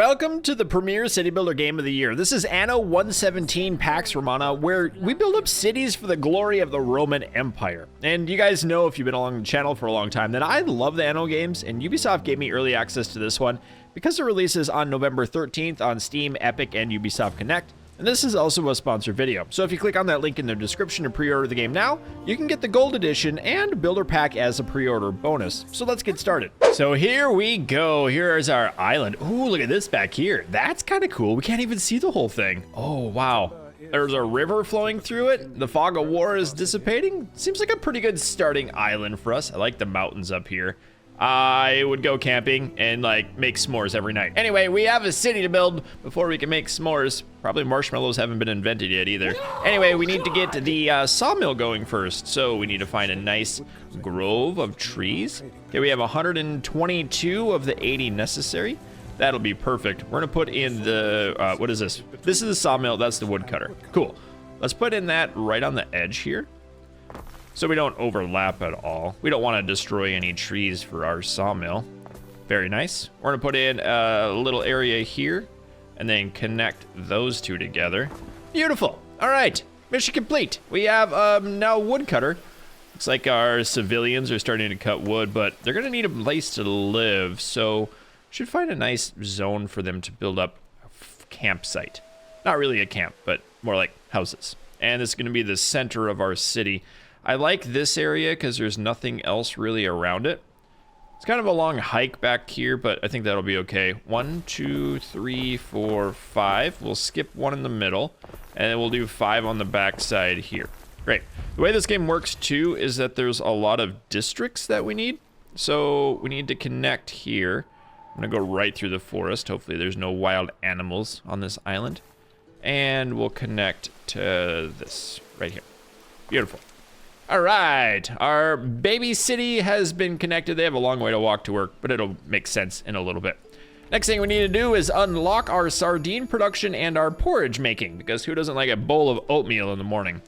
welcome to the premier city builder game of the year. This is Anno 117 Pax Romana, where we build up cities for the glory of the Roman Empire. And you guys know, if you've been along the channel for a long time, that I love the Anno games, and Ubisoft gave me early access to this one because it releases on November 13th on Steam, Epic, and Ubisoft Connect. And this is also a sponsored video. So if you click on that link in the description to pre-order the game now, you can get the gold edition and builder pack as a pre-order bonus. So let's get started. So here we go. Here's our island. Ooh, look at this back here. That's kind of cool. We can't even see the whole thing. Oh, wow. There's a river flowing through it. The fog of war is dissipating. Seems like a pretty good starting island for us. I like the mountains up here. I would go camping and like make s'mores every night. Anyway, we have a city to build before we can make s'mores. Probably marshmallows haven't been invented yet either. Anyway, we need to get the sawmill going first. So we need to find a nice grove of trees. Okay, we have 122 of the 80 necessary. That'll be perfect. We're gonna put in the, what is this? This is the sawmill, that's the woodcutter. Cool. Let's put in that right on the edge here, so we don't overlap at all. We don't want to destroy any trees for our sawmill. Very nice. We're gonna put in a little area here and then connect those two together. Beautiful. All right, mission complete. We have now a woodcutter. Looks like our civilians are starting to cut wood, but they're gonna need a place to live, so should find a nice zone for them to build up a campsite. Not really a camp, but more like houses. And this is gonna be the center of our city. I like this area because there's nothing else really around it. It's kind of a long hike back here, but I think that'll be okay. 1, 2, 3, 4, 5. We'll skip one in the middle, and then we'll do 5 on the back side here. Great. The way this game works too is that there's a lot of districts that we need. So we need to connect here. I'm gonna go right through the forest. Hopefully there's no wild animals on this island. And we'll connect to this right here. Beautiful. All right, our baby city has been connected. They have a long way to walk to work, but it'll make sense in a little bit. Next thing we need to do is unlock our sardine production and our porridge making, because who doesn't like a bowl of oatmeal in the morning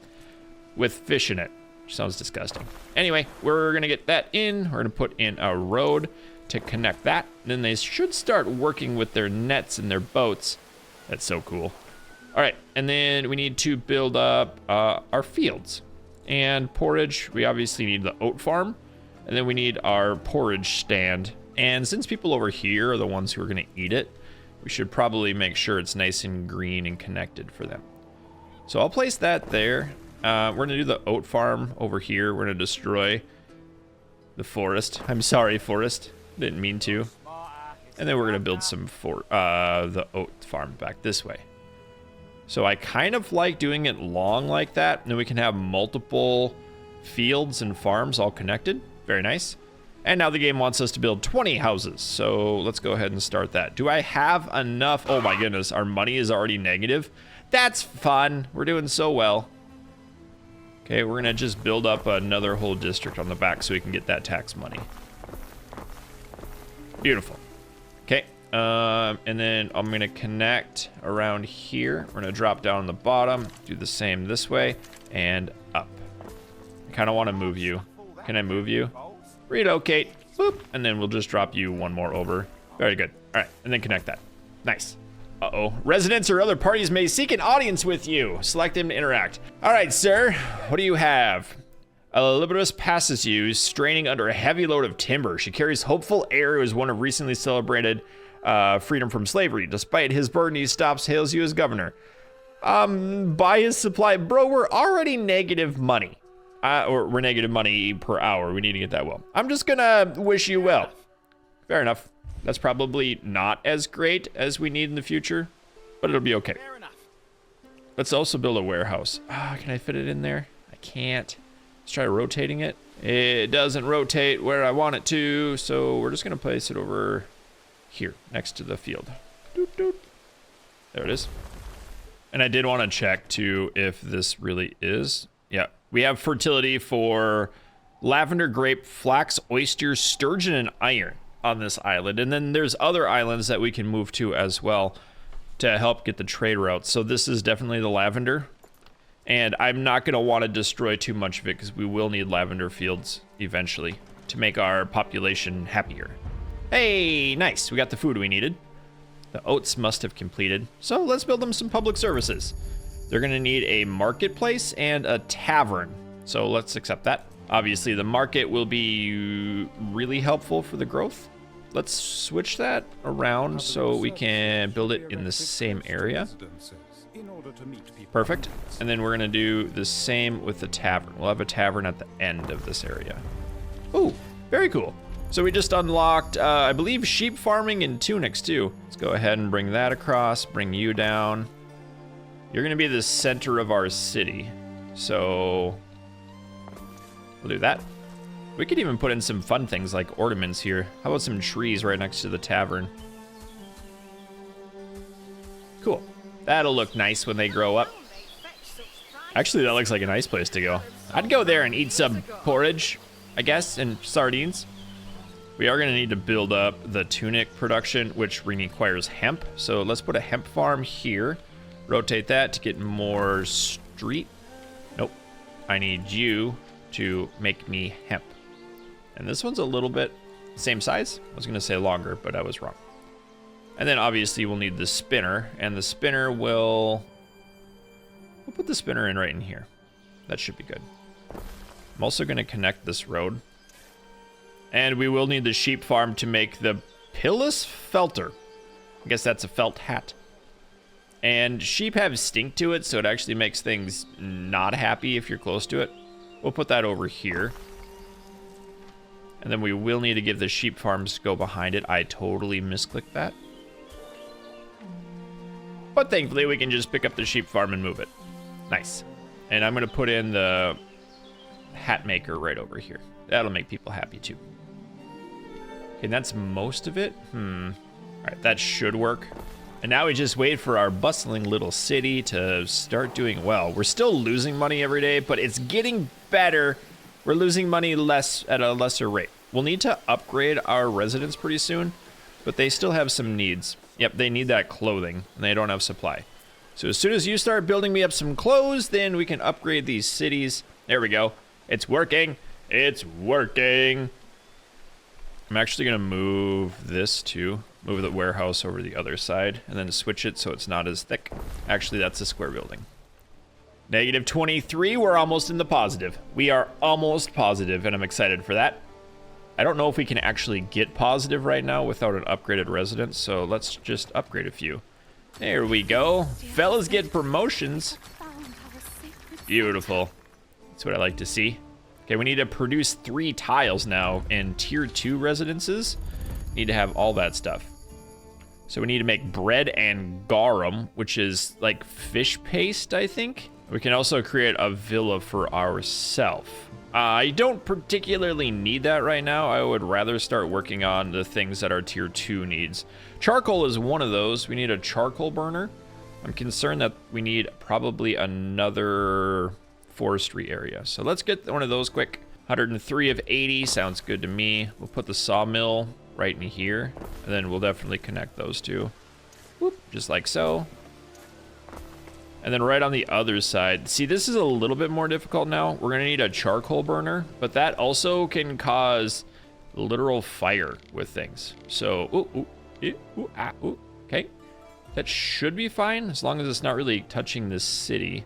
with fish in it? Sounds disgusting. Anyway, we're gonna get that in. We're gonna put in a road to connect that. Then they should start working with their nets and their boats. That's so cool. All right, and then we need to build up our fields. And porridge, we obviously need the oat farm, and then we need our porridge stand. And since people over here are the ones who are gonna eat it, we should probably make sure it's nice and green and connected for them. So I'll place that there. We're gonna do the oat farm over here. We're gonna destroy the forest. I'm sorry, forest, didn't mean to. And then we're gonna build some the oat farm back this way. So I kind of like doing it long like that, and then we can have multiple fields and farms all connected. Very nice. And now the game wants us to build 20 houses, so let's go ahead and start that. Do I have enough? Oh my goodness, our money is already negative. That's fun. We're doing so well. Okay, we're gonna just build up another whole district on the back so we can get that tax money. Beautiful. Okay. And then I'm gonna connect around here. We're gonna drop down on the bottom, do the same this way, and up. I kinda wanna move you. Can I move you? Relocate, boop, and then we'll just drop you one more over. Very good. All right, and then connect that. Nice. Uh-oh. Residents or other parties may seek an audience with you. Select them to interact. All right, sir, what do you have? A Liberatus passes you, straining under a heavy load of timber. She carries hopeful air, who is one of recently celebrated freedom from slavery. Despite his burden, he stops, hails you as governor. Buy his supply. Bro, we're already negative money. Or we're negative money per hour. We need to get that well. I'm just gonna wish you well. Fair enough. That's probably not as great as we need in the future, but it'll be okay. Fair enough. Let's also build a warehouse. Can I fit it in there? I can't. Let's try rotating it. It doesn't rotate where I want it to, so we're just gonna place it over here next to the field. Doot, doot. There it is. And I did want to check too if this really is. Yeah, we have fertility for lavender, grape, flax, oyster, sturgeon, and iron on this island. And then there's other islands that we can move to as well to help get the trade routes. So this is definitely the lavender. And I'm not going to want to destroy too much of it because we will need lavender fields eventually to make our population happier. Hey, nice. We got the food we needed. The oats must have completed. So let's build them some public services. They're gonna need a marketplace and a tavern. So let's accept that. Obviously the market will be really helpful for the growth. Let's switch that around so we can build it in the same area. Perfect. And then we're gonna do the same with the tavern. We'll have a tavern at the end of this area. Oh, very cool. So we just unlocked, I believe, sheep farming and tunics too. Let's go ahead and bring that across, bring you down. You're gonna be the center of our city. So we'll do that. We could even put in some fun things like ornaments here. How about some trees right next to the tavern? Cool. That'll look nice when they grow up. Actually, that looks like a nice place to go. I'd go there and eat some porridge, I guess, and sardines. We are gonna need to build up the tunic production, which requires hemp. So let's put a hemp farm here. Rotate that to get more street. Nope. I need you to make me hemp. And this one's a little bit same size. I was gonna say longer, but I was wrong. And then obviously we'll need the spinner, and the spinner we'll put the spinner in right in here. That should be good. I'm also gonna connect this road. And we will need the sheep farm to make the Pillis Felter. I guess that's a felt hat. And sheep have stink to it, so it actually makes things not happy if you're close to it. We'll put that over here. And then we will need to give the sheep farms go behind it. I totally misclicked that. But thankfully we can just pick up the sheep farm and move it. Nice. And I'm gonna put in the hat maker right over here. That'll make people happy too. Okay, that's most of it. All right, that should work. And now we just wait for our bustling little city to start doing well. We're still losing money every day, but it's getting better. We're losing money less at a lesser rate. We'll need to upgrade our residents pretty soon, but they still have some needs. Yep, they need that clothing, and they don't have supply. So as soon as you start building me up some clothes, then we can upgrade these cities. There we go. It's working. It's working. I'm actually gonna move this too. Move the warehouse over to the other side, and then switch it so it's not as thick. Actually, that's a square building. Negative 23, we're almost in the positive. We are almost positive, and I'm excited for that. I don't know if we can actually get positive right now without an upgraded residence, so let's just upgrade a few. There we go. Fellas get promotions. Beautiful. That's what I like to see. Okay, we need to produce 3 tiles now in tier 2 residences. Need to have all that stuff. So we need to make bread and garum, which is like fish paste, I think. We can also create a villa for ourselves. I don't particularly need that right now. I would rather start working on the things that our tier 2 needs. Charcoal is one of those. We need a charcoal burner. I'm concerned that we need probably another forestry area. So let's get one of those quick. 103 of 80 sounds good to me. We'll put the sawmill right in here, and then we'll definitely connect those two. Whoop, just like so. And then right on the other side, see, this is a little bit more difficult now. We're gonna need a charcoal burner, but that also can cause literal fire with things. So, okay. That should be fine, as long as it's not really touching this city.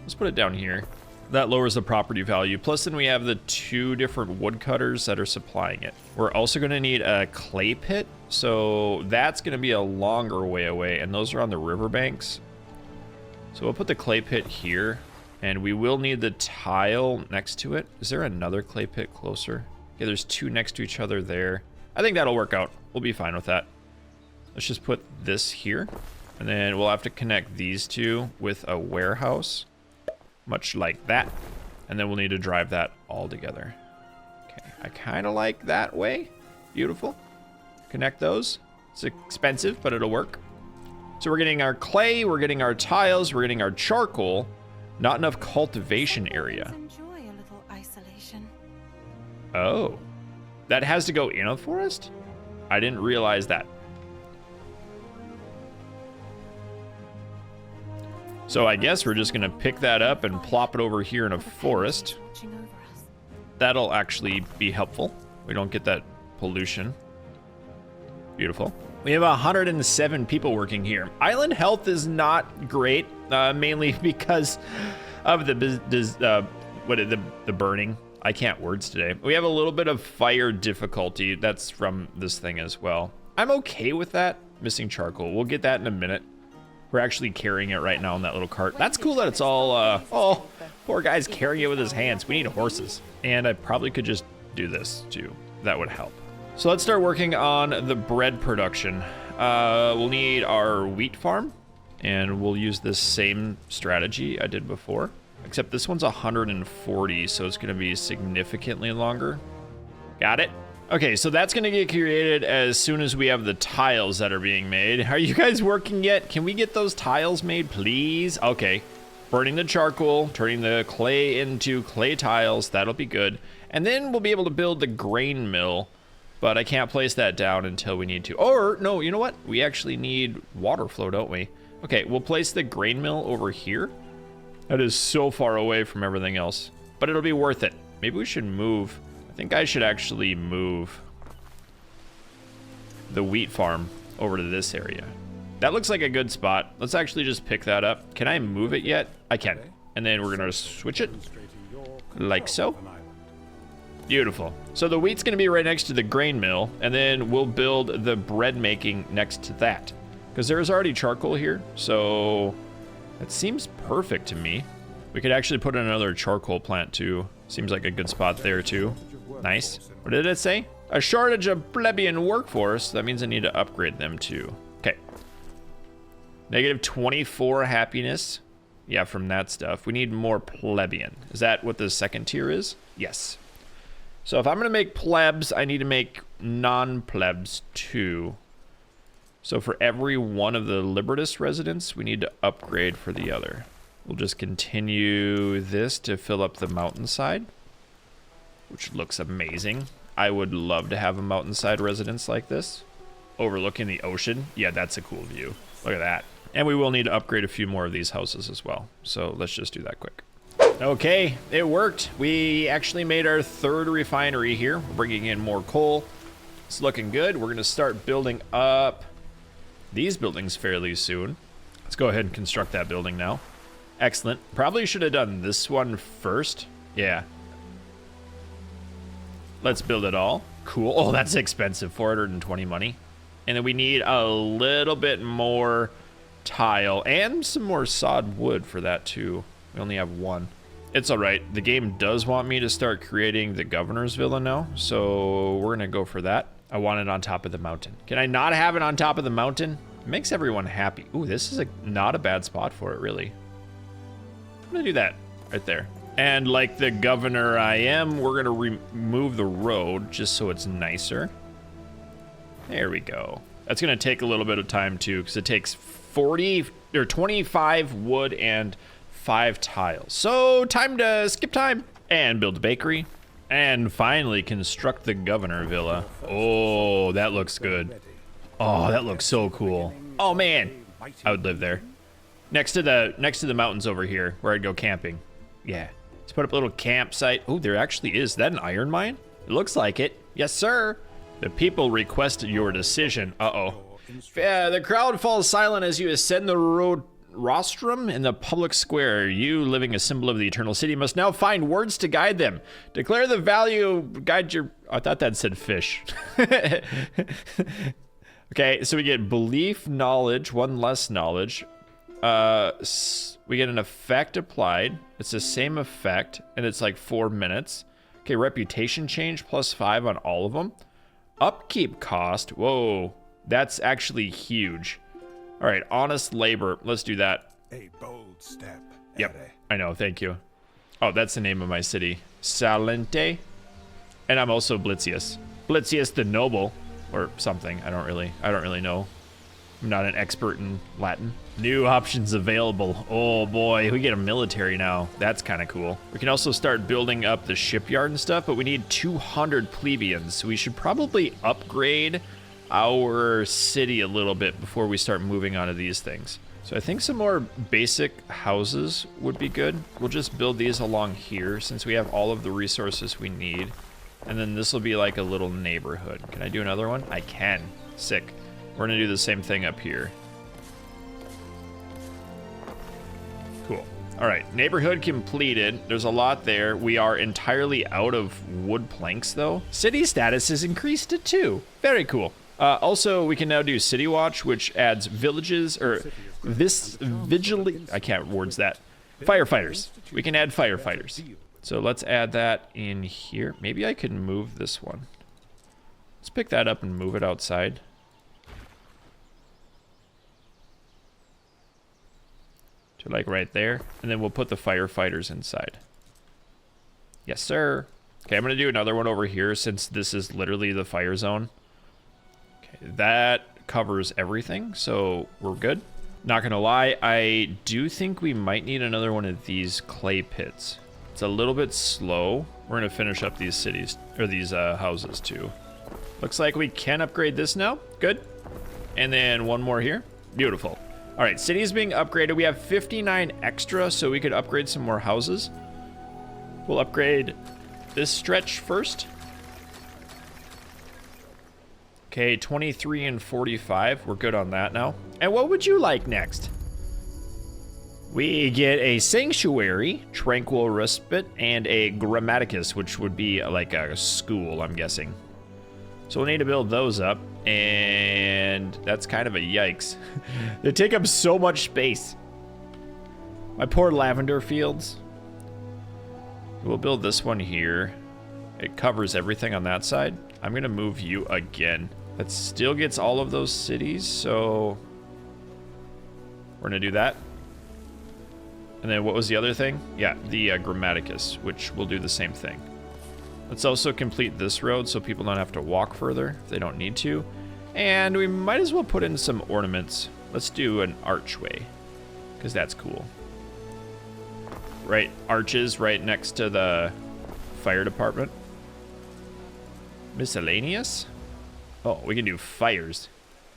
Let's put it down here. That lowers the property value. Plus then we have the 2 different woodcutters that are supplying it. We're also gonna need a clay pit. So that's gonna be a longer way away, and those are on the riverbanks. So we'll put the clay pit here, and we will need the tile next to it. Is there another clay pit closer? Okay, there's 2 next to each other there. I think that'll work out. We'll be fine with that. Let's just put this here, and then we'll have to connect these 2 with a warehouse, much like that. And then we'll need to drive that all together. Okay, I kind of like that way. Beautiful. Connect those. It's expensive, but it'll work. So we're getting our clay, we're getting our tiles, we're getting our charcoal. Not enough cultivation area. Enjoy a little isolation. Oh, that has to go in a forest? I didn't realize that. So I guess we're just gonna pick that up and plop it over here in a forest. That'll actually be helpful. We don't get that pollution. Beautiful. We have 107 people working here. Island health is not great, mainly because of the burning. I can't words today. We have a little bit of fire difficulty. That's from this thing as well. I'm okay with that. Missing charcoal. We'll get that in a minute. We're actually carrying it right now in that little cart. That's cool that it's all, oh, poor guy's carrying it with his hands. We need horses. And I probably could just do this too. That would help. So let's start working on the bread production. We'll need our wheat farm, and we'll use this same strategy I did before, except this one's 140, so it's gonna be significantly longer. Got it? Okay, so that's gonna get created as soon as we have the tiles that are being made. Are you guys working yet? Can we get those tiles made, please? Okay, burning the charcoal, turning the clay into clay tiles, that'll be good. And then we'll be able to build the grain mill, but I can't place that down until we need to. Or, no, you know what? We actually need water flow, don't we? Okay, we'll place the grain mill over here. That is so far away from everything else, but it'll be worth it. Maybe we should move. I think I should actually move the wheat farm over to this area. That looks like a good spot. Let's actually just pick that up. Can I move it yet? I can. And then we're gonna switch it like so. Beautiful. So the wheat's gonna be right next to the grain mill, and then we'll build the bread making next to that, because there's already charcoal here, so that seems perfect to me. We could actually put in another charcoal plant too. Seems like a good spot there too. Nice. What did it say? A shortage of plebeian workforce. That means I need to upgrade them too. Okay. Negative 24 happiness. Yeah, from that stuff. We need more plebeian. Is that what the second tier is? Yes. So if I'm gonna make plebs, I need to make non-plebs too. So for every one of the Libertus residents, we need to upgrade for the other. We'll just continue this to fill up the mountainside, which looks amazing. I would love to have a mountainside residence like this, overlooking the ocean. Yeah, that's a cool view. Look at that. And we will need to upgrade a few more of these houses as well. So let's just do that quick. Okay, it worked. We actually made our third refinery here. We're bringing in more coal. It's looking good. We're gonna start building up these buildings fairly soon. Let's go ahead and construct that building now. Excellent. Probably should have done this one first. Yeah. Let's build it all. Cool. Oh, that's expensive. 420 money. And then we need a little bit more tile and some more sawed wood for that too. We only have one. It's all right. The game does want me to start creating the governor's villa now, so we're gonna go for that. I want it on top of the mountain. Can I not have it on top of the mountain? It makes everyone happy. Ooh, this is not a bad spot for it, really. I'm gonna do that right there. And like the governor I am, we're gonna remove the road just so it's nicer. There we go. That's gonna take a little bit of time too, because it takes 25 wood and 5 tiles. So time to skip time and build a bakery and finally construct the governor villa. Oh, that looks good. Oh, that looks so cool. Oh man, I would live there. Next to the mountains over here where I'd go camping. Yeah, let's put up a little campsite. Oh, there actually is. Is that an iron mine? It looks like it. Yes, sir. The people requested your decision. Uh-oh. The crowd falls silent as you ascend the road rostrum in the public square. You, living a symbol of the eternal city, must now find words to guide them. Declare the value, guide your... I thought that said fish. Okay, so we get belief, knowledge, one less knowledge. We get an effect applied. It's the same effect, and it's like 4 minutes. Okay, reputation change, +5 on all of them. Upkeep cost, whoa, that's actually huge. All right, honest labor, let's do that. A bold step. Yep, I know, thank you. Oh, that's the name of my city, Salente. And I'm also Blitzius. Blitzius the Noble, or something, I don't really know. I'm not an expert in Latin. New options available. Oh boy, we get a military now. That's kind of cool. We can also start building up the shipyard and stuff, but we need 200 plebeians. So we should probably upgrade our city a little bit before we start moving on to these things. So I think some more basic houses would be good. We'll just build these along here since we have all of the resources we need. And then this will be like a little neighborhood. Can I do another one? I can. Sick. We're gonna do the same thing up here. Cool. All right, neighborhood completed. There's a lot there. We are entirely out of wood planks though. City status is increased to 2. Very cool. Also, we can now do City Watch, which adds villages, or I can't words that. Firefighters. We can add firefighters. So let's add that in here. Maybe I can move this one. Let's pick that up and move it outside. To like right there. And then we'll put the firefighters inside. Yes, sir. Okay, I'm going to do another one over here since this is literally the fire zone. Okay, that covers everything, so we're good. Not going to lie, I do think we might need another one of these clay pits. It's a little bit slow. We're going to finish up these cities, or these houses too. Looks like we can upgrade this now. Good. And then one more here. Beautiful. All right, cities being upgraded. We have 59 extra, so we could upgrade some more houses. We'll upgrade this stretch first. Okay, 23 and 45. We're good on that now. And what would you like next? We get a sanctuary, tranquil respite, and a grammaticus, which would be like a school, I'm guessing. So we'll need to build those up, and that's kind of a yikes. They take up so much space. My poor lavender fields. We'll build this one here. It covers everything on that side. I'm gonna move you again. That still gets all of those cities, so we're gonna do that. And then what was the other thing? Yeah, the grammaticus, which will do the same thing. Let's also complete this road so people don't have to walk further if they don't need to. And we might as well put in some ornaments. Let's do an archway, because that's cool. Right, arches right next to the fire department. Miscellaneous? Oh, we can do fires.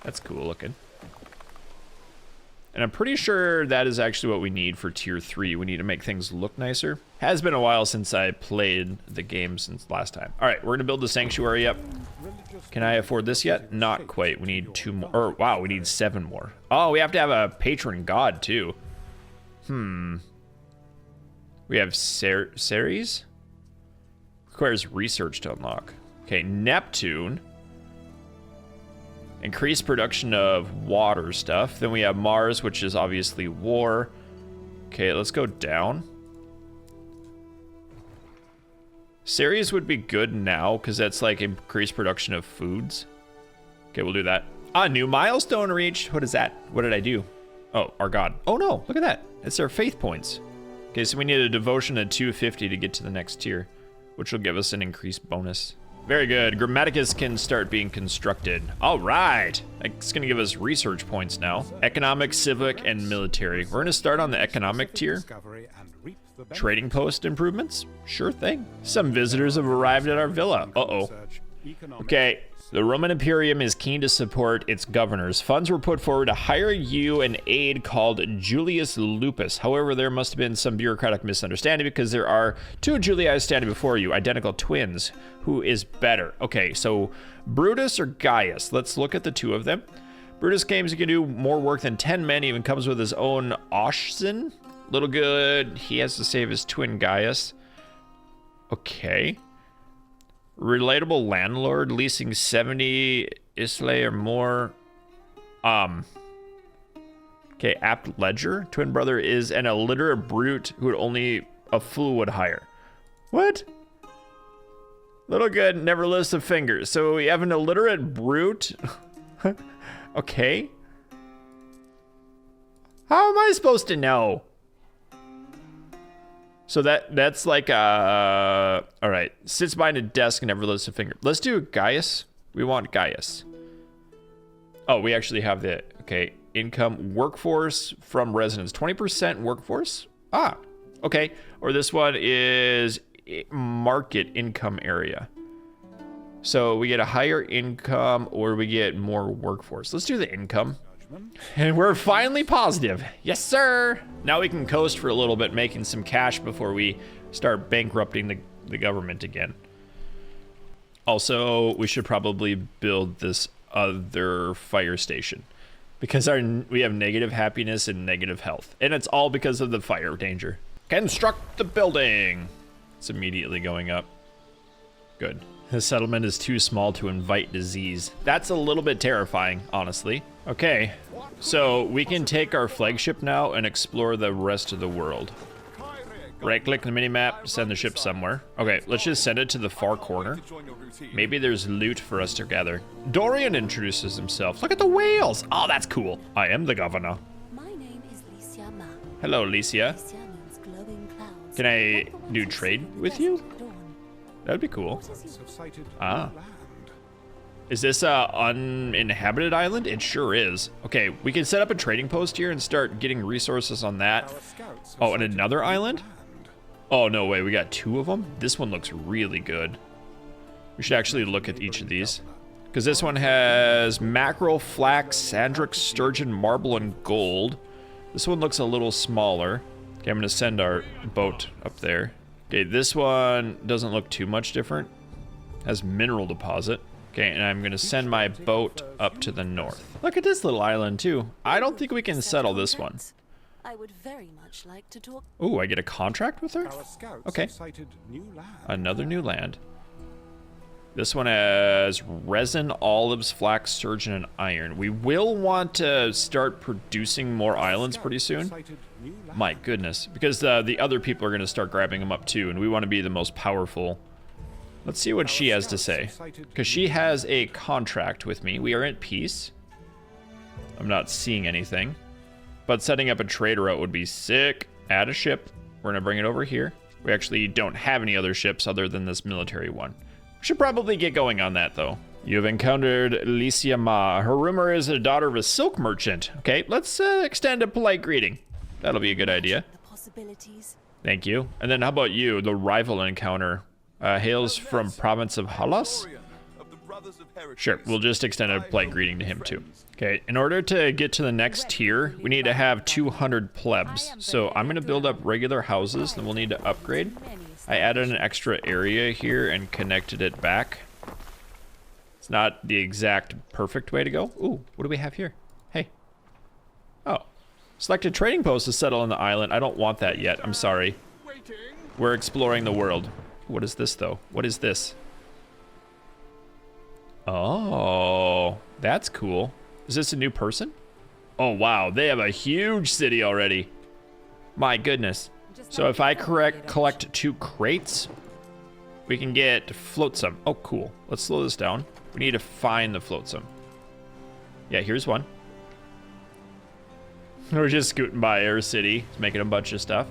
That's cool looking. And I'm pretty sure that is actually what we need for tier 3. We need to make things look nicer. Has been a while since I played the game since last time. All right, we're gonna build the sanctuary up. Can I afford this yet? Not quite. We need 2 more. Or wow, we need 7 more. Oh, we have to have a patron god too. We have Ceres. Requires research to unlock. Okay, Neptune. Increased production of water stuff. Then we have Mars, which is obviously war. Okay, let's go down. Ceres would be good now, because that's like increased production of foods. Okay, we'll do that. Ah, new milestone reached. What is that? What did I do? Oh, our god. Oh no, look at that. It's our faith points. Okay, so we need a devotion of 250 to get to the next tier, which will give us an increased bonus. Very good. Grammaticus can start being constructed. All right. It's going to give us research points now. Economic, civic, and military. We're going to start on the economic tier. Trading post improvements? Sure thing. Some visitors have arrived at our villa. Uh-oh. Okay. The Roman Imperium is keen to support its governors. Funds were put forward to hire you an aide called Julius Lupus. However, there must have been some bureaucratic misunderstanding because there are 2 Julii standing before you, identical twins. Who is better? Okay, so Brutus or Gaius? Let's look at the 2 of them. Brutus claims he can do more work than 10 men, even comes with his own Oshzen. Little good. He has to save his twin Gaius. Okay. Relatable landlord leasing 70 Islay or more. Okay, apt ledger. Twin brother is an illiterate brute who only a fool would hire. What? Little good, never lifts a finger. So we have an illiterate brute. Okay. How am I supposed to know? So that's like, all right. Sits behind a desk and never lifts a finger. Let's do Gaius. We want Gaius. Oh, we actually have the, okay. Income, workforce from residents. 20% workforce? Ah, okay. Or this one is market income area. So we get a higher income or we get more workforce. Let's do the income. And we're finally positive. Yes, sir. Now we can coast for a little bit, making some cash before we start bankrupting the government again. Also, we should probably build this other fire station because we have negative happiness and negative health, and it's all because of the fire danger. Construct the building. It's immediately going up. Good. The settlement is too small to invite disease. That's a little bit terrifying, honestly. Okay, so we can take our flagship now and explore the rest of the world. Right-click the minimap, send the ship somewhere. Okay, let's just send it to the far corner. Maybe there's loot for us to gather. Dorian introduces himself. Look at the whales. Oh, that's cool. I am the governor. My name is Latium. Hello, Alicia. Means glowing clouds. Can I do trade with you? That'd be cool. Ah. Is this a uninhabited island? It sure is. Okay, we can set up a trading post here and start getting resources on that. Oh, and another island? Oh, no way, we got 2 of them? This one looks really good. We should actually look at each of these. Because this one has mackerel, flax, sandrix, sturgeon, marble, and gold. This one looks a little smaller. Okay, I'm gonna send our boat up there. Okay, this one doesn't look too much different. Has mineral deposit. Okay, and I'm gonna send my boat up to the north. Look at this little island too. I don't think we can settle this one. I would very much like to talk. Ooh, I get a contract with her? Okay. Another new land. This one has resin, olives, flax, sturgeon, and iron. We will want to start producing more islands pretty soon. My goodness, because the other people are going to start grabbing them up too, and we want to be the most powerful. Let's see what she has to say, because she has a contract with me. We are at peace. I'm not seeing anything, but setting up a trade route would be sick. Add a ship. We're going to bring it over here. We actually don't have any other ships other than this military one. We should probably get going on that, though. You have encountered Alicia Ma. Her rumor is the daughter of a silk merchant. Okay, let's extend a polite greeting. That'll be a good idea. The possibilities. Thank you. And then how about you? The rival encounter hails from province of Halas? Sure, we'll just extend a polite greeting to him too. Okay, in order to get to the next tier, we need to have 200 plebs. So I'm gonna build up regular houses, then we'll need to upgrade. I added an extra area here and connected it back. It's not the exact perfect way to go. Ooh, what do we have here? Hey. Oh. Select a trading post to settle on the island. I don't want that yet, I'm sorry. We're exploring the world. What is this though? What is this? Oh, that's cool. Is this a new person? Oh wow, they have a huge city already. My goodness. So if I collect 2 crates, we can get flotsam. Oh cool, let's slow this down. We need to find the flotsam. Yeah, here's one. We're just scooting by our city, making a bunch of stuff.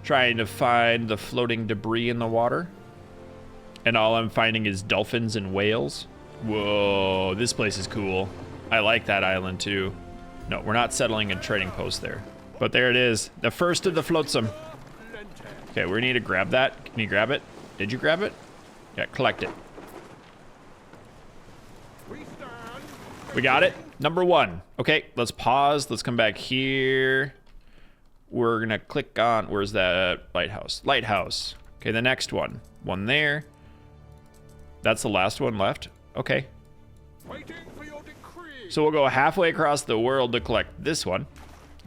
Trying to find the floating debris in the water. And all I'm finding is dolphins and whales. Whoa, this place is cool. I like that island too. No, we're not settling a trading post there. But there it is, the first of the flotsam. Okay, we need to grab that. Can you grab it? Did you grab it? Yeah, collect it. We got it. Number 1. Okay, let's pause. Let's come back here. We're gonna click on, where's that lighthouse? Lighthouse. Okay, the next one. One there. That's the last one left. Okay. So we'll go halfway across the world to collect this one.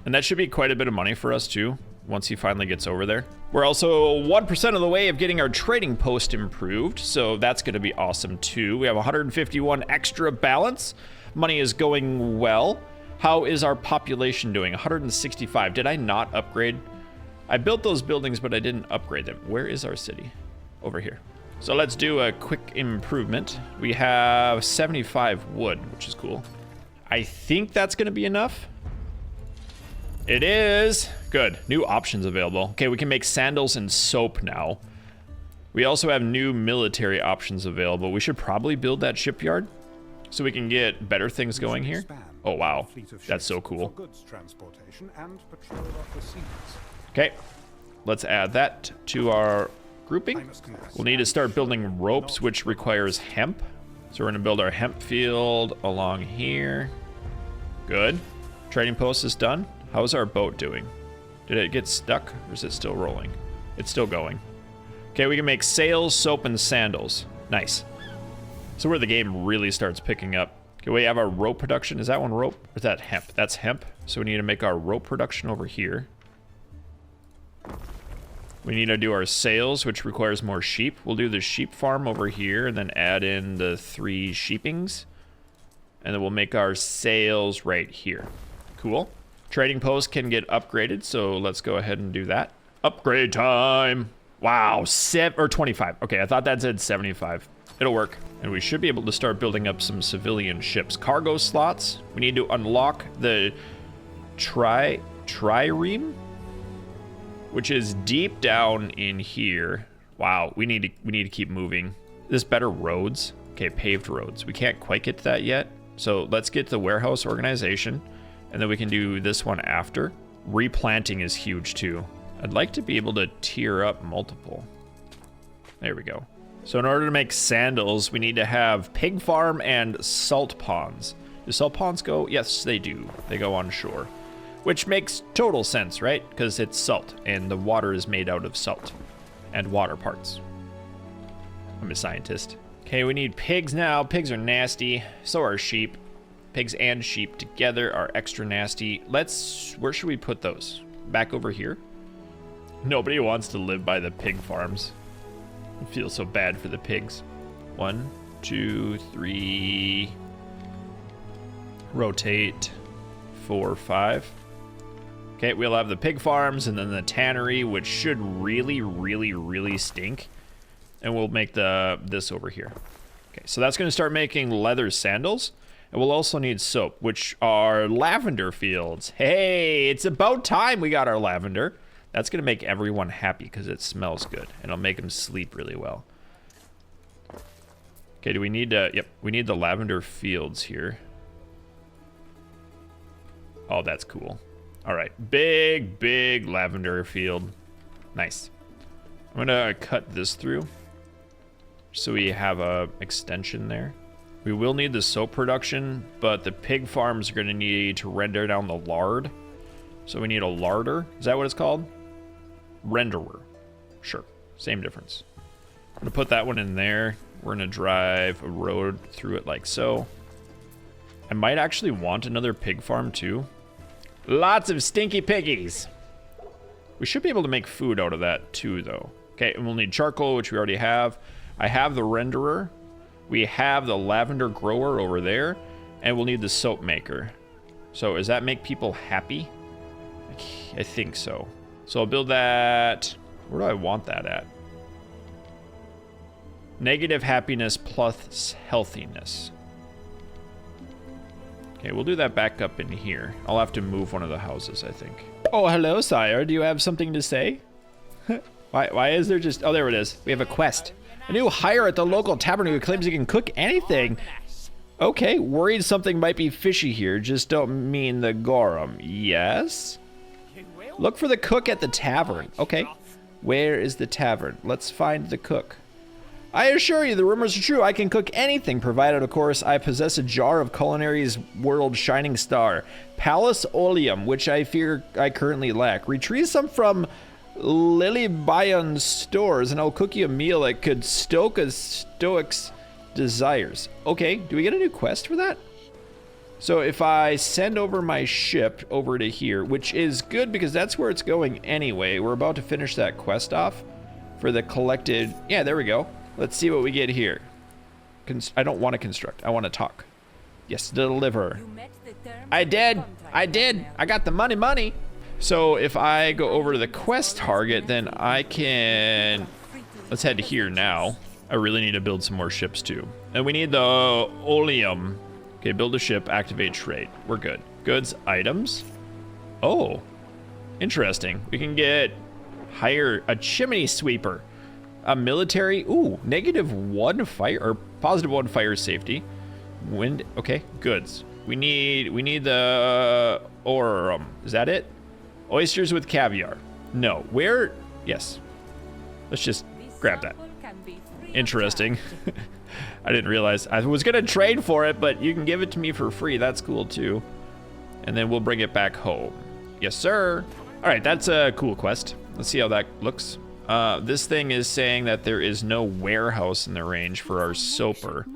And that should be quite a bit of money for us too, once he finally gets over there. We're also 1% of the way of getting our trading post improved, so that's gonna be awesome too. We have 151 extra balance. Money is going well. How is our population doing? 165. Did I not upgrade? I built those buildings, but I didn't upgrade them. Where is our city? Over here. So let's do a quick improvement. We have 75 wood, which is cool. I think that's gonna be enough. It is. Good. New options available. Okay, we can make sandals and soap now. We also have new military options available. We should probably build that shipyard so we can get better things going here. Oh, wow. That's so cool. Okay, let's add that to our grouping. We'll need to start building ropes, which requires hemp. So we're gonna build our hemp field along here. Good. Trading post is done. How's our boat doing? Did it get stuck or is it still rolling? It's still going. Okay, we can make sails, soap, and sandals. Nice. So where the game really starts picking up. Okay, we have our rope production. Is that one rope? Or is that hemp? That's hemp. So we need to make our rope production over here. We need to do our sails, which requires more sheep. We'll do the sheep farm over here and then add in the 3 sheepings. And then we'll make our sails right here. Cool. Trading post can get upgraded, so let's go ahead and do that. Upgrade time. Wow, 25. Okay, I thought that said 75. It'll work. And we should be able to start building up some civilian ships. Cargo slots. We need to unlock the trireme, which is deep down in here. Wow, we need to keep moving. This better roads. Okay, paved roads. We can't quite get to that yet. So let's get the warehouse organization, and then we can do this one after. Replanting is huge too. I'd like to be able to tier up multiple. There we go. So in order to make sandals, we need to have pig farm and salt ponds. Do salt ponds go? Yes, they do. They go on shore, which makes total sense, right? Because it's salt, and the water is made out of salt and water parts. I'm a scientist. Okay, we need pigs now. Pigs are nasty. So are sheep. Pigs and sheep together are extra nasty. Where should we put those? Back over here? Nobody wants to live by the pig farms. I feel so bad for the pigs. 1, 2, 3. Rotate. 4, 5. Okay, we'll have the pig farms and then the tannery, which should really stink. And we'll make this over here. Okay, so that's going to start making leather sandals. And we'll also need soap, which are lavender fields. Hey, it's about time we got our lavender. That's going to make everyone happy because it smells good. And it'll make them sleep really well. Okay, do we need to... Yep, we need the lavender fields here. Oh, that's cool. All right, big lavender field. Nice. I'm going to cut this through so we have a extension there. We will need the soap production, but the pig farms are going to need to render down the lard. So we need a larder. Is that what it's called? Renderer. Sure. Same difference. I'm going to put that one in there. We're going to drive a road through it like so. I might actually want another pig farm too. Lots of stinky piggies. We should be able to make food out of that too, though. Okay, and we'll need charcoal, which we already have. I have the renderer. We have the lavender grower over there. And we'll need the soap maker. So does that make people happy? I think so. So I'll build that. Where do I want that at? Negative happiness plus healthiness. Okay, we'll do that back up in here. I'll have to move one of the houses, I think. Oh, hello, sire. Do you have something to say? Why is there just... Oh, there it is. We have a quest. A new hire at the local tavern who claims he can cook anything. Okay, worried something might be fishy here. Just don't mean the Gorum. Yes? Look for the cook at the tavern. Okay. Where is the tavern? Let's find the cook. I assure you, the rumors are true. I can cook anything, provided, of course, I possess a jar of culinary's world shining star. Palace Oleum, which I fear I currently lack. Retrieve some from Lily Bayon's stores, and I'll cook you a meal that could stoke a stoic's desires. Okay, do we get a new quest for that? So if I send over my ship over to here, which is good because that's where it's going anyway. We're about to finish that quest off for the collected... Yeah, there we go. Let's see what we get here. I don't want to construct. I want to talk. Yes, deliver. I did. I got the money. So if I go over to the quest target, then I can... Let's head to here now. I really need to build some more ships too. And we need the oleum. Okay, build a ship, activate trade. We're good. Goods, items. Oh, interesting. We can hire a chimney sweeper, a military. Ooh, -1 fire or +1 fire safety. Wind. Okay, goods. We need the aurum. Is that it? Oysters with caviar. No. Where? Yes. Let's just grab that. Interesting. I didn't realize. I was going to trade for it, but you can give it to me for free. That's cool, too. And then we'll bring it back home. Yes, sir. All right, that's a cool quest. Let's see how that looks. This thing is saying that there is no warehouse in the range for our soaper.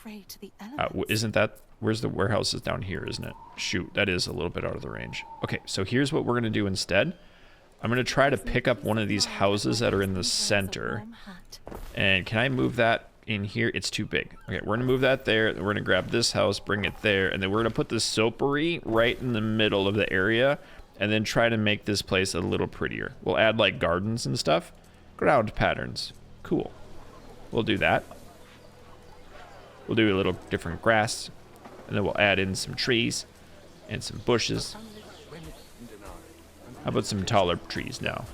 prey to the elements. Isn't that... Where's the warehouse? Is down here, isn't it? Shoot, that is a little bit out of the range. Okay, so here's what we're going to do instead. I'm going to try to pick up one of these houses that are in the center. And can I move that in here? It's too big. Okay, we're going to move that there. We're going to grab this house, bring it there. And then we're going to put the soapery right in the middle of the area. And then try to make this place a little prettier. We'll add like gardens and stuff. Ground patterns. Cool. We'll do that. We'll do a little different grass. And then we'll add in some trees and some bushes. How about some taller trees now?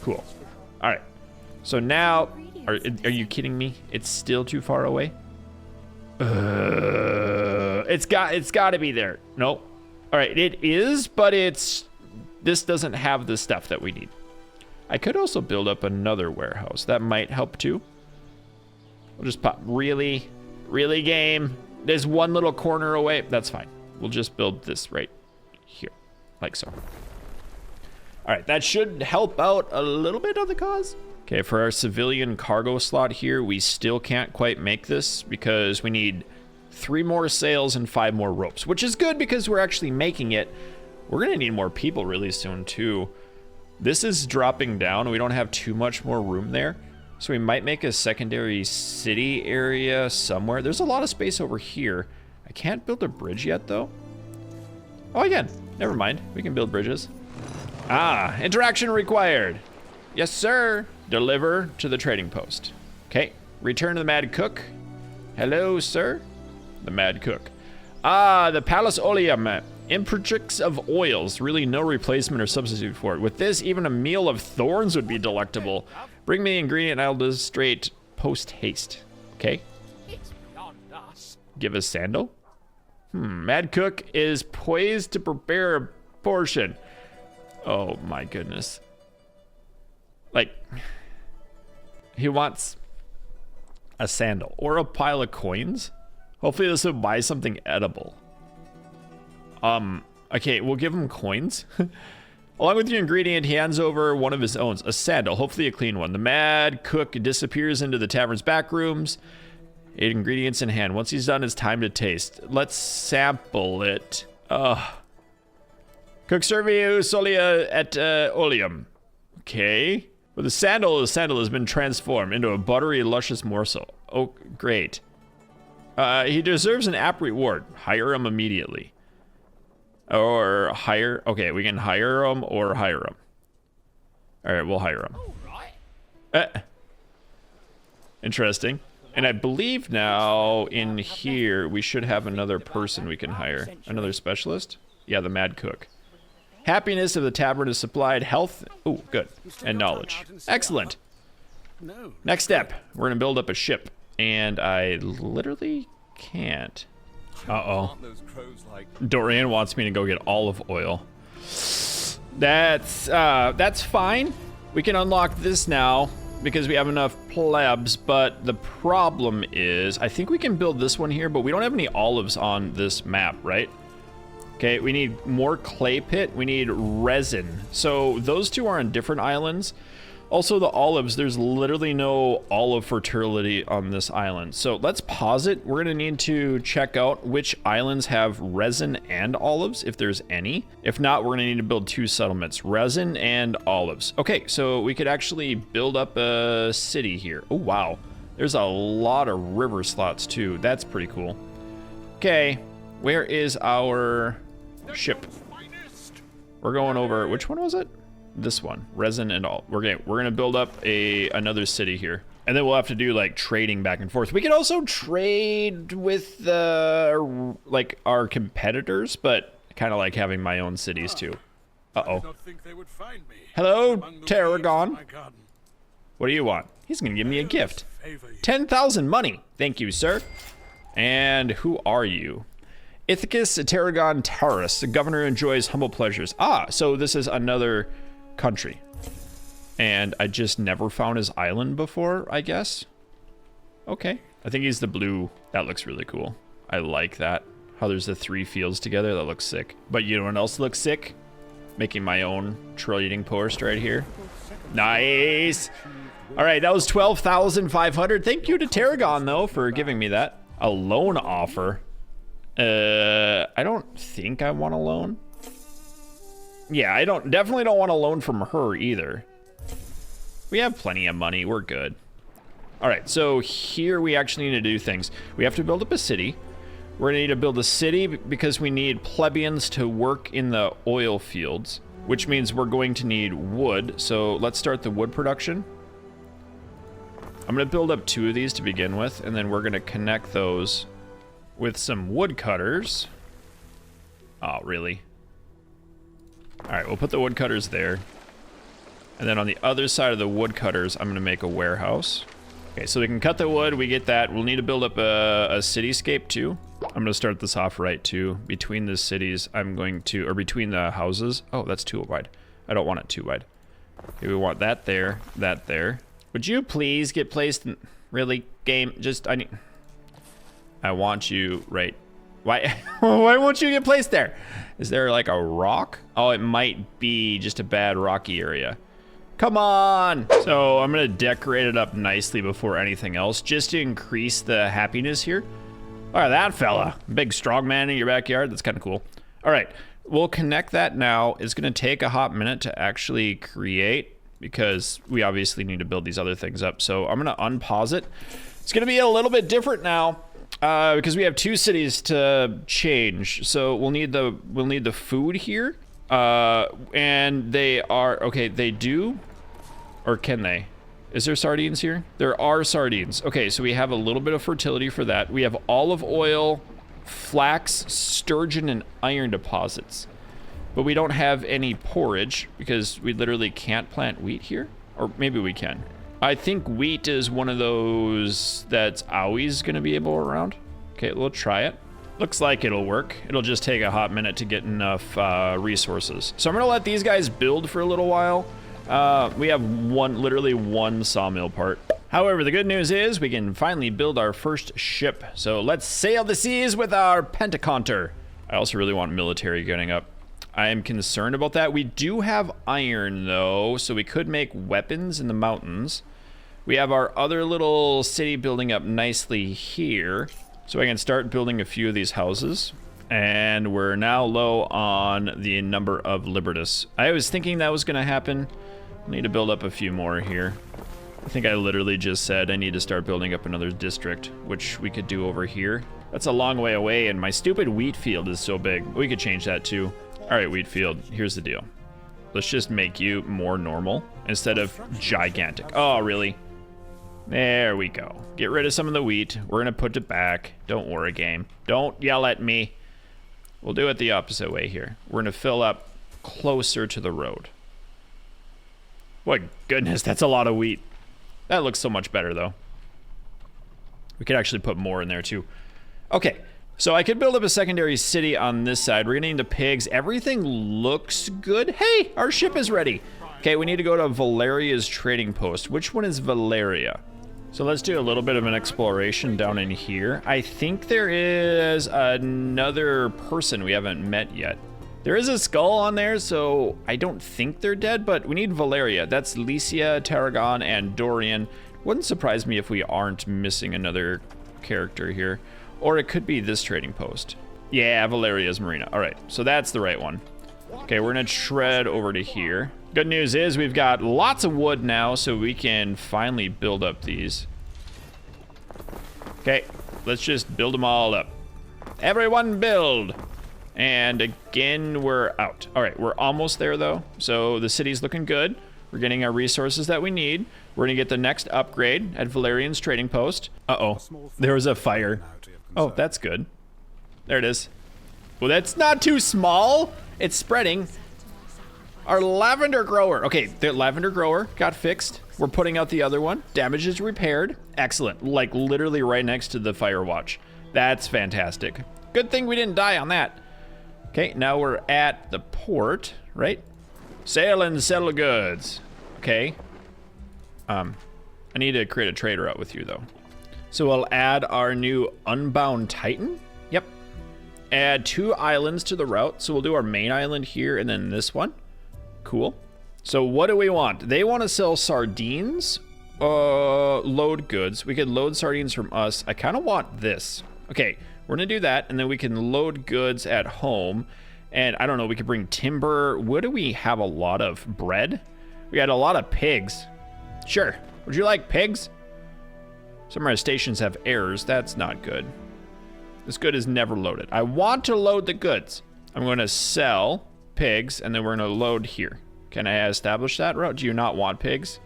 Cool. All right. So now, are you kidding me? It's still too far away. It's got to be there. Nope. All right, it is, but this doesn't have the stuff that we need. I could also build up another warehouse. That might help too. We'll just pop. Really game. There's one little corner away. That's fine. We'll just build this right here, like so. All right, that should help out a little bit of the cause. Okay, for our civilian cargo slot here, we still can't quite make this because we need 3 more sails and 5 more ropes, which is good because we're actually making it. We're gonna need more people really soon too. This is dropping down. We don't have too much more room there. So we might make a secondary city area somewhere. There's a lot of space over here. I can't build a bridge yet though. Oh, again, never mind. We can build bridges. Ah, interaction required. Yes, sir. Deliver to the trading post. Okay, return to the Mad Cook. Hello, sir. The Mad Cook. Ah, the Palace Oleum. Imperatrix of oils. Really no replacement or substitute for it. With this, even a meal of thorns would be delectable. Bring me the ingredient and I'll illustrate post haste. Okay. Give us sandal. Mad Cook is poised to prepare a portion. Oh my goodness. Like, he wants a sandal or a pile of coins. Hopefully this will buy something edible. Okay, we'll give him coins. Along with the ingredient, he hands over one of his own, a sandal, hopefully a clean one. The Mad Cook disappears into the tavern's back rooms. 8 ingredients in hand. Once he's done, it's time to taste. Let's sample it. Cook serviu solia et oleum. Okay. But the sandal has been transformed into a buttery, luscious morsel. Oh, great. He deserves an apt reward. Hire him immediately. Or hire. Okay, we can hire him or hire him. All right, we'll hire him. Interesting. And I believe now in here we should have another person we can hire. Another specialist? Yeah, the Mad Cook. Happiness of the tavern is supplied. Health. Oh, good. And knowledge. Excellent. Next step. We're going to build up a ship. And I literally can't. Uh-oh. Dorian wants me to go get olive oil. That's fine. We can unlock this now because we have enough plebs, but the problem is I think we can build this one here, but we don't have any olives on this map, right? Okay, we need more clay pit. We need resin. So those two are on different islands. Also, the olives, there's literally no olive fertility on this island. So let's pause it. We're going to need to check out which islands have resin and olives, if there's any. If not, we're going to need to build 2 settlements, resin and olives. Okay, so we could actually build up a city here. Oh, wow. There's a lot of river slots, too. That's pretty cool. Okay, where is our ship? We're going over, which one was it? This one, resin and all. We're gonna build up another city here, and then we'll have to do like trading back and forth. We could also trade with like our competitors, but kind of like having my own cities too. Hello, Tarragon. What do you want? He's gonna give me a gift. 10,000 money. Thank you, sir. And who are you? Ithacus Tarragon Taurus. The governor enjoys humble pleasures. Ah, so this is another country. And I just never found his island before, I guess. Okay. I think he's the blue. That looks really cool. I like that. How there's the 3 fields together. That looks sick. But you know what else looks sick? Making my own trading post right here. Nice. All right, that was 12,500. Thank you to Tarragon, though, for giving me that. A loan offer? I don't think I want a loan. Yeah, I definitely don't want a loan from her either. We have plenty of money, we're good. All right, so here we actually need to do things. We have to build up a city. We're gonna need to build a city because we need plebeians to work in the oil fields, which means we're going to need wood. So let's start the wood production. I'm gonna build up 2 of these to begin with, and then we're gonna connect those with some wood cutters. Oh, really? All right, we'll put the wood cutters there. And then on the other side of the wood cutters, I'm gonna make a warehouse. Okay, so we can cut the wood, we get that. We'll need to build up a cityscape too. I'm gonna start this off right too. Between the cities, I'm going to, or between the houses. Oh, that's too wide. I don't want it too wide. Okay, we want that there, that there. Would you please get placed in, really, game? Just, I want you right. Why, why won't you get placed there? Is there like a rock? Oh, it might be just a bad rocky area. Come on. So I'm gonna decorate it up nicely before anything else, just to increase the happiness here. All right, that fella, big strong man in your backyard. That's kind of cool. All right, we'll connect that now. It's gonna take a hot minute to actually create because we obviously need to build these other things up. So I'm gonna unpause it. It's gonna be a little bit different now because we have 2 cities to change. So we'll need the food here. And they are, okay, they do, or can they? Is there sardines here? There are sardines. Okay, so we have a little bit of fertility for that. We have olive oil, flax, sturgeon, and iron deposits. But we don't have any porridge because we literally can't plant wheat here. Or maybe we can. I think wheat is one of those that's always gonna be able around. Okay, we'll try it. Looks like it'll work. It'll just take a hot minute to get enough resources. So I'm gonna let these guys build for a little while. We have literally one sawmill part. However, the good news is we can finally build our first ship. So let's sail the seas with our pentaconter. I also really want military getting up. I am concerned about that. We do have iron though, so we could make weapons in the mountains. We have our other little city building up nicely here. So I can start building a few of these houses. And we're now low on the number of Libertas. I was thinking that was gonna happen. I need to build up a few more here. I think I literally just said I need to start building up another district, which we could do over here. That's a long way away and my stupid wheat field is so big. We could change that too. All right, wheat field, here's the deal. Let's just make you more normal instead of gigantic. Oh, really? There we go. Get rid of some of the wheat. We're gonna put it back. Don't worry, game. Don't yell at me. We'll do it the opposite way here. We're gonna fill up closer to the road. What goodness, that's a lot of wheat. That looks so much better though. We could actually put more in there too. Okay, so I could build up a secondary city on this side. We're gonna need the pigs. Everything looks good. Hey, our ship is ready. Okay, we need to go to Valeria's trading post. Which one is Valeria? So let's do a little bit of an exploration down in here. I think there is another person we haven't met yet. There is a skull on there, so I don't think they're dead, but we need Valeria. That's Licia, Tarragon, and Dorian. Wouldn't surprise me if we aren't missing another character here. Or it could be this trading post. Yeah, Valeria's Marina. All right, so that's the right one. Okay, we're gonna tread over to here. Good news is we've got lots of wood now, so we can finally build up these. Okay, let's just build them all up. Everyone build. And again, we're out. All right, we're almost there though. So the city's looking good. We're getting our resources that we need. We're gonna get the next upgrade at Valerian's trading post. Uh-oh, there was a fire. Oh, that's good. There it is. Well, that's not too small. It's spreading. Our lavender grower. Okay, the lavender grower got fixed. We're putting out the other one. Damage is repaired. Excellent. Like literally right next to the fire watch. That's fantastic. Good thing we didn't die on that. Okay, now we're at the port, right? Sail and sell goods. Okay. I need to create a trade route with you though. So we'll add our new Unbound Titan. Yep. Add 2 islands to the route. So we'll do our main island here and then this one. Cool. So what do we want? They want to sell sardines load goods. We could load sardines from us. I kind of want this. Okay, we're gonna do that, and then we can load goods at home. And I don't know, we could bring timber. What do we have a lot of? Bread? We had a lot of pigs. Sure. Would you like pigs? Some of our stations have errors. That's not good. This good is never loaded. I want to load the goods. I'm going to sell pigs, and then we're going to load here. Can I establish that route? Do you not want pigs?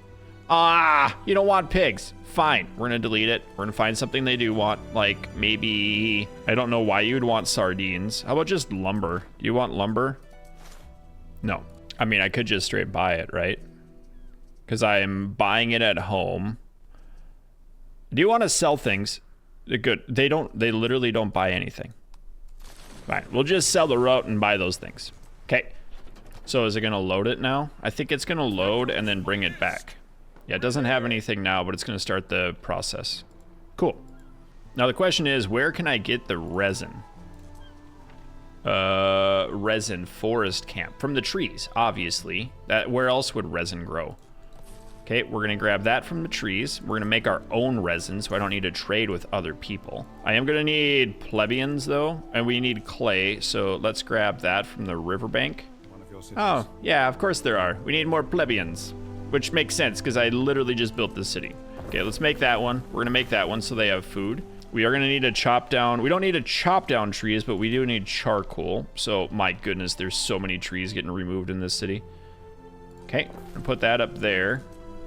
Ah, you don't want pigs. Fine, we're going to delete it. We're going to find something they do want, like maybe, I don't know why you'd want sardines. How about just lumber? Do you want lumber? No. I mean, I could just straight buy it, right? Because I'm buying it at home. Do you want to sell things? They're good. They literally don't buy anything. Fine, we'll just sell the route and buy those things. Okay. So is it going to load it now? I think it's going to load and then bring it back. Yeah, it doesn't have anything now, but it's going to start the process. Cool. Now the question is, where can I get the resin? Resin forest camp. From the trees, obviously. Where else would resin grow? Okay, we're gonna grab that from the trees. We're gonna make our own resin, so I don't need to trade with other people. I am gonna need plebeians though, and we need clay, so let's grab that from the riverbank. Oh, yeah, of course there are. We need more plebeians, which makes sense because I literally just built this city. Okay, let's make that one. We're gonna make that one so they have food. We are gonna need to chop down, we don't need to chop down trees, but we do need charcoal. So my goodness, there's so many trees getting removed in this city. Okay, and put that up there.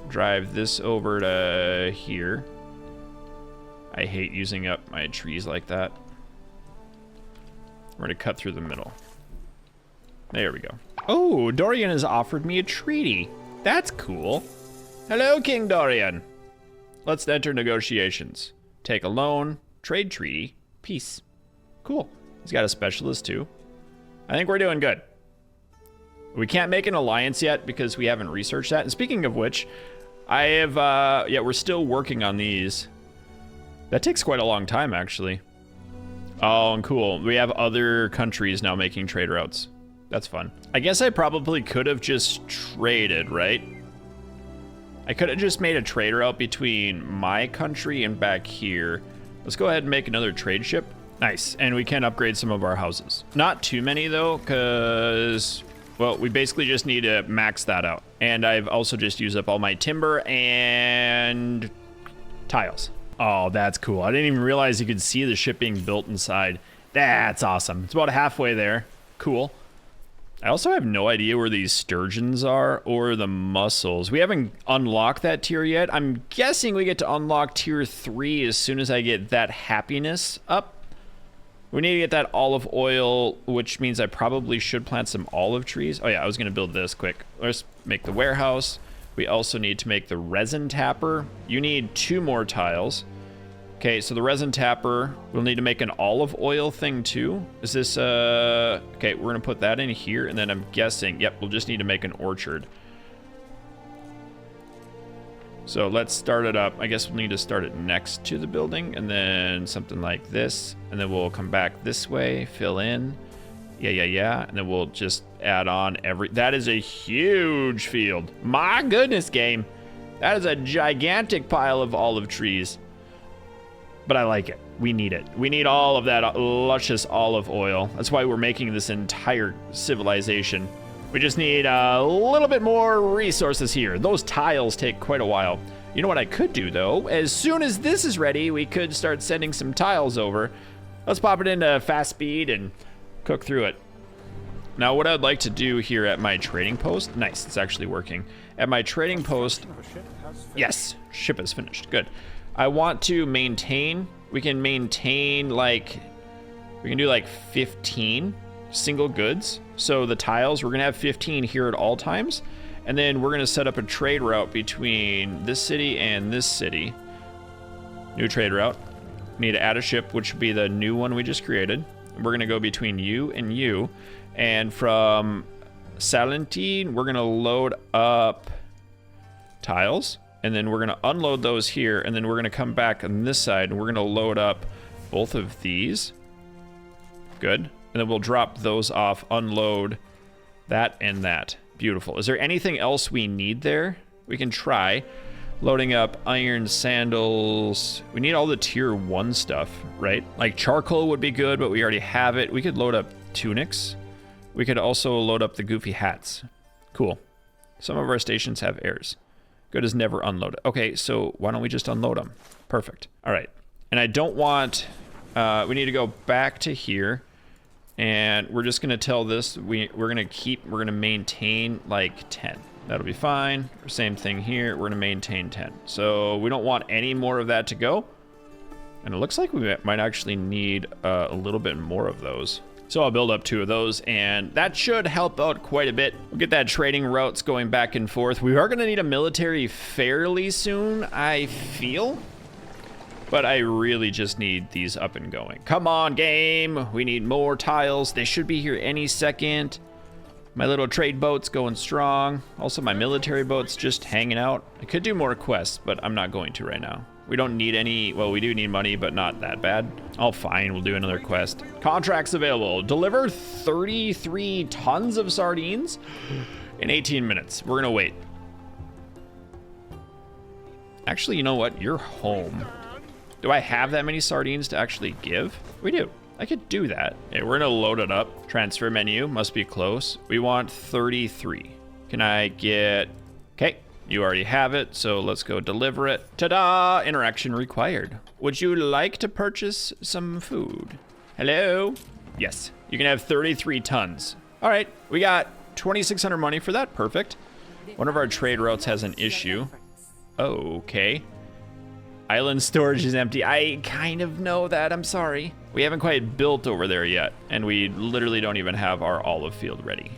Drive this over to here. I hate using up my trees like that. We're gonna cut through the middle. There we go. Oh, Dorian has offered me a treaty. That's cool. Hello, King Dorian. Let's enter negotiations. Take a loan, trade treaty, peace. Cool. He's got a specialist too. I think we're doing good. We can't make an alliance yet because we haven't researched that. And speaking of which, I have, yeah, we're still working on these. That takes quite a long time, actually. Oh, and cool. We have other countries now making trade routes. That's fun. I guess I probably could have just traded, right? I could have just made a trade route between my country and back here. Let's go ahead and make another trade ship. Nice. And we can upgrade some of our houses. Not too many, though, because... well, we basically just need to max that out. And I've also just used up all my timber and tiles. Oh, that's cool. I didn't even realize you could see the ship being built inside. That's awesome. It's about halfway there. Cool. I also have no idea where these sturgeons are or the mussels. We haven't unlocked that tier yet. I'm guessing we get to unlock tier 3 as soon as I get that happiness up. We need to get that olive oil, which means I probably should plant some olive trees. Oh yeah, I was gonna build this quick. Let's make the warehouse. We also need to make the resin tapper. You need 2 more tiles. Okay, so the resin tapper, we'll need to make an olive oil thing too. Is this, okay, we're gonna put that in here, and then I'm guessing, yep, we'll just need to make an orchard. So let's start it up. I guess we'll need to start it next to the building, and then something like this, and then we'll come back this way, fill in. Yeah, and then we'll just add on that is a huge field. My goodness, game. That is a gigantic pile of olive trees. But I like it. We need it. We need all of that luscious olive oil. That's why we're making this entire civilization. We just need a little bit more resources here. Those tiles take quite a while. You know what I could do, though? As soon as this is ready, we could start sending some tiles over. Let's pop it into fast speed and cook through it. Now, what I'd like to do here at my trading post... nice, it's actually working. At my trading post... yes, ship is finished. Good. I want to maintain... we can maintain, like... we can do, like, 15 single goods. So the tiles, we're going to have 15 here at all times. And then we're going to set up a trade route between this city and this city. New trade route. We need to add a ship, which would be the new one we just created. We're going to go between you and you. And from Salentine, we're going to load up tiles. And then we're going to unload those here. And then we're going to come back on this side. And we're going to load up both of these. Good. And then we'll drop those off, unload that and that. Beautiful. Is there anything else we need there? We can try. Loading up iron sandals. We need all the tier 1 stuff, right? Like charcoal would be good, but we already have it. We could load up tunics. We could also load up the goofy hats. Cool. Some of our stations have airs. Good as never unloaded. Okay, so why don't we just unload them? Perfect. All right. And I don't want... we need to go back to here. And we're just going to tell this... We're going to maintain like 10. That'll be fine. Same thing here. We're going to maintain 10. So we don't want any more of that to go. And it looks like we might actually need a little bit more of those. So I'll build up 2 of those, and that should help out quite a bit. We'll get that trading routes going back and forth. We are going to need a military fairly soon, I feel. But I really just need these up and going. Come on, game. We need more tiles. They should be here any second. My little trade boat's going strong. Also, my military boat's just hanging out. I could do more quests, but I'm not going to right now. We don't need any, well, we do need money, but not that bad. Oh, fine, we'll do another quest. Contracts available. Deliver 33 tons of sardines in 18 minutes. We're gonna wait. Actually, you know what? You're home. Do I have that many sardines to actually give? We do. I could do that. Okay, we're gonna load it up. Transfer menu, must be close. We want 33. Can I get, okay. You already have it, so let's go deliver it. Ta-da! Interaction required. Would you like to purchase some food? Hello? Yes, you can have 33 tons. All right, we got 2,600 money for that. Perfect. One of our trade routes has an issue. Okay. Island storage is empty. I kind of know that, I'm sorry. We haven't quite built over there yet, and we literally don't even have our olive field ready.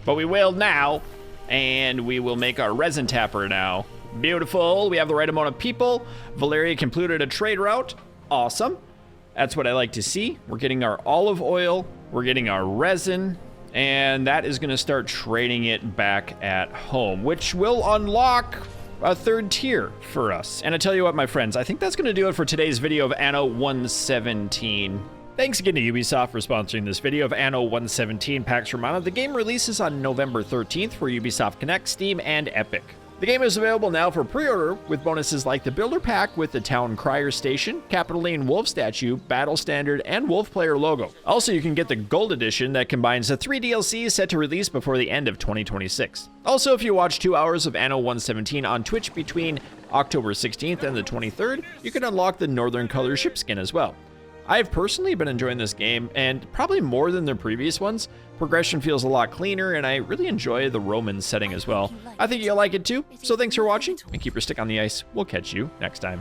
But we will now. And we will make our resin tapper now. Beautiful. We have the right amount of people. Valeria completed a trade route. Awesome. That's what I like to see. We're getting our olive oil. We're getting our resin. And that is going to start trading it back at home, which will unlock a 3rd tier for us. And I tell you what, my friends, I think that's going to do it for today's video of Anno 117. Thanks again to Ubisoft for sponsoring this video of Anno 117 Pax Romana. The game releases on November 13th for Ubisoft Connect, Steam, and Epic. The game is available now for pre-order with bonuses like the Builder Pack with the Town Crier Station, Capitoline Wolf Statue, Battle Standard, and Wolf Player logo. Also, you can get the Gold Edition that combines the 3 DLCs set to release before the end of 2026. Also, if you watch 2 hours of Anno 117 on Twitch between October 16th and the 23rd, you can unlock the Northern Color ship skin as well. I've personally been enjoying this game, and probably more than the previous ones. Progression feels a lot cleaner, and I really enjoy the Roman setting as well. I think you'll like it too, so thanks for watching, and keep your stick on the ice. We'll catch you next time.